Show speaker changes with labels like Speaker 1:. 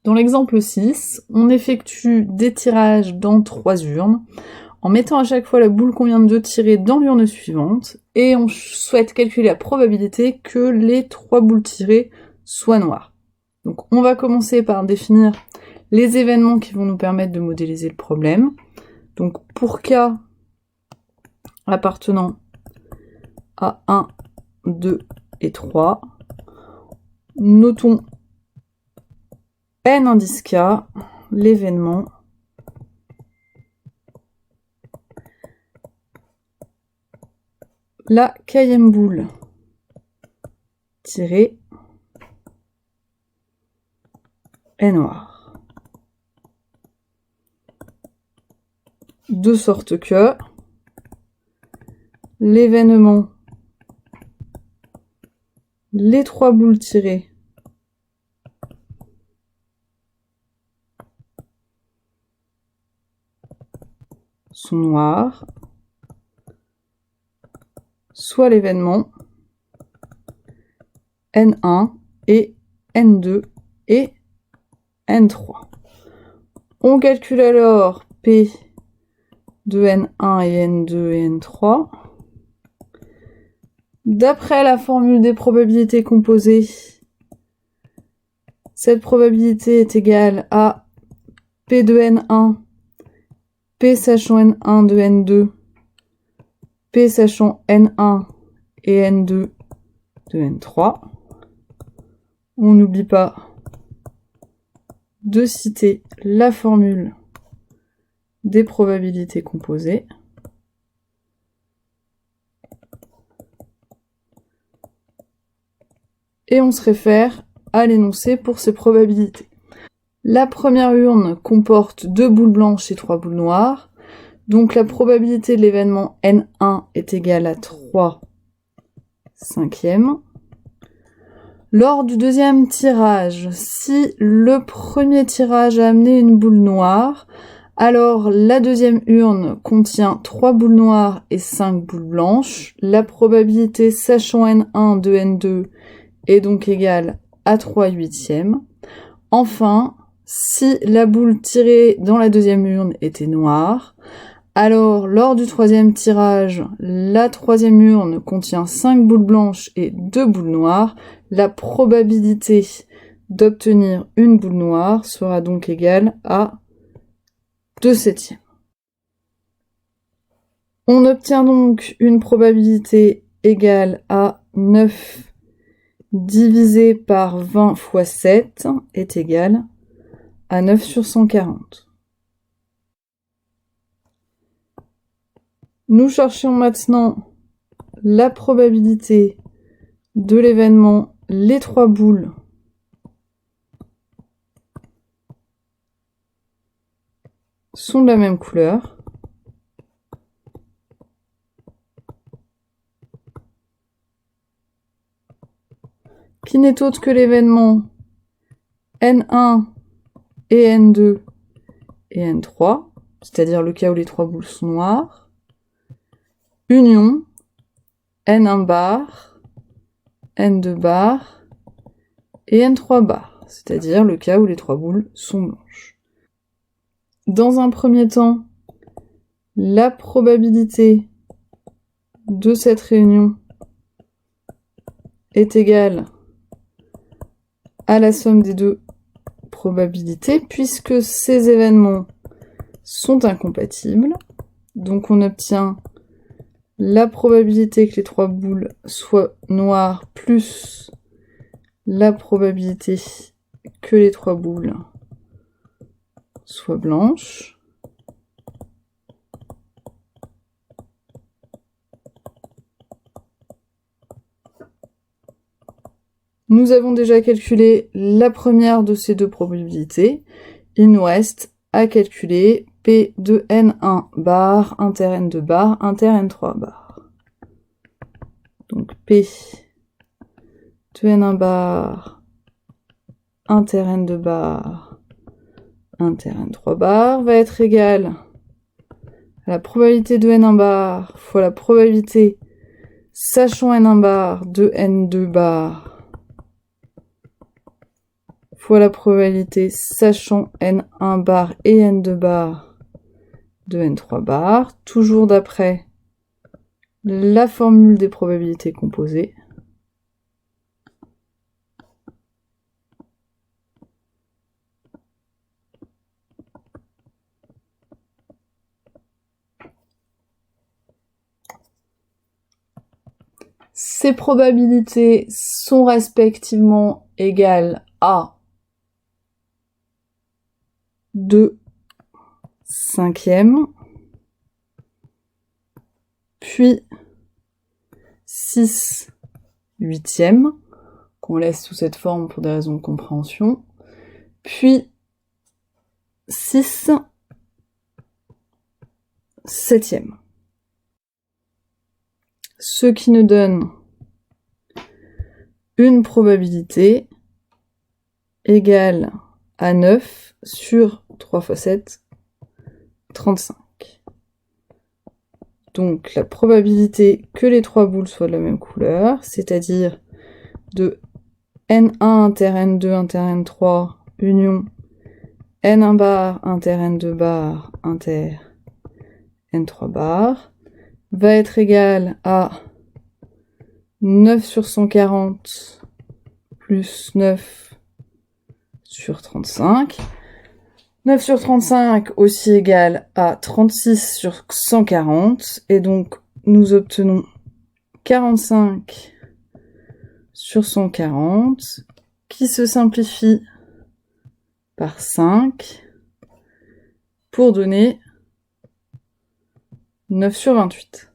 Speaker 1: Dans l'exemple 6, on effectue des tirages dans 3 urnes, en mettant à chaque fois la boule qu'on vient de tirer dans l'urne suivante, et on souhaite calculer la probabilité que les 3 boules tirées soient noires. Donc on va commencer par définir les événements qui vont nous permettre de modéliser le problème. Donc pour K appartenant à 1, 2 et 3, notons n indice K, l'événement la kème boule tirée est noire. De sorte que l'événement les 3 boules tirées sont noires, soit l'événement N1 et N2 et N3. On calcule alors P de N1 et N2 et N3. D'après la formule des probabilités composées, cette probabilité est égale à P de N1, P sachant N1 de N2, P sachant N1 et N2 de N3. On n'oublie pas de citer la formule des probabilités composées. Et on se réfère à l'énoncé pour ces probabilités. La première urne comporte 2 boules blanches et 3 boules noires. Donc la probabilité de l'événement N1 est égale à 3 cinquièmes. Lors du deuxième tirage, si le premier tirage a amené une boule noire, alors la deuxième urne contient 3 boules noires et 5 boules blanches. La probabilité sachant N1 de N2 est donc égale à 3 huitièmes. Enfin, si la boule tirée dans la deuxième urne était noire, alors lors du troisième tirage, la troisième urne contient 5 boules blanches et 2 boules noires. La probabilité d'obtenir une boule noire sera donc égale à 2 septièmes. On obtient donc une probabilité égale à 9 divisé par 20 fois 7 est égal à 9 sur 140. Nous cherchons maintenant la probabilité de l'événement les 3 boules sont de la même couleur. Qui n'est autre que l'événement N1 et N2 et N3, c'est-à-dire le cas où les 3 boules sont noires, union N1 bar, N2 bar et N3 bar, c'est-à-dire le cas où les 3 boules sont blanches. Dans un premier temps, la probabilité de cette réunion est égale à la somme des deux probabilités, puisque ces événements sont incompatibles. Donc on obtient la probabilité que les 3 boules soient noires plus la probabilité que les 3 boules soient blanches. Nous avons déjà calculé la première de ces deux probabilités. Il nous reste à calculer P de N1 bar inter N2 bar inter N3 bar. Donc P de N1 bar inter N2 bar inter N3 bar va être égal à la probabilité de N1 bar fois la probabilité sachant N1 bar de N2 bar fois la probabilité, sachant n1 bar et n2 bar de n3 bar, toujours d'après la formule des probabilités composées. Ces probabilités sont respectivement égales à 2 cinquièmes, puis 6 huitièmes, qu'on laisse sous cette forme pour des raisons de compréhension, puis 6 septièmes. Ce qui nous donne une probabilité égale à 9 sur 3 fois 7, 35. Donc la probabilité que les trois boules soient de la même couleur, c'est-à-dire de n1 inter n2 inter n3 union n1 bar inter n2 bar inter n3 bar, va être égale à 9 sur 140 plus 9 sur 35. 9 sur 35 aussi égale à 36 sur 140. Et donc, nous obtenons 45 sur 140 qui se simplifie par 5 pour donner 9 sur 28.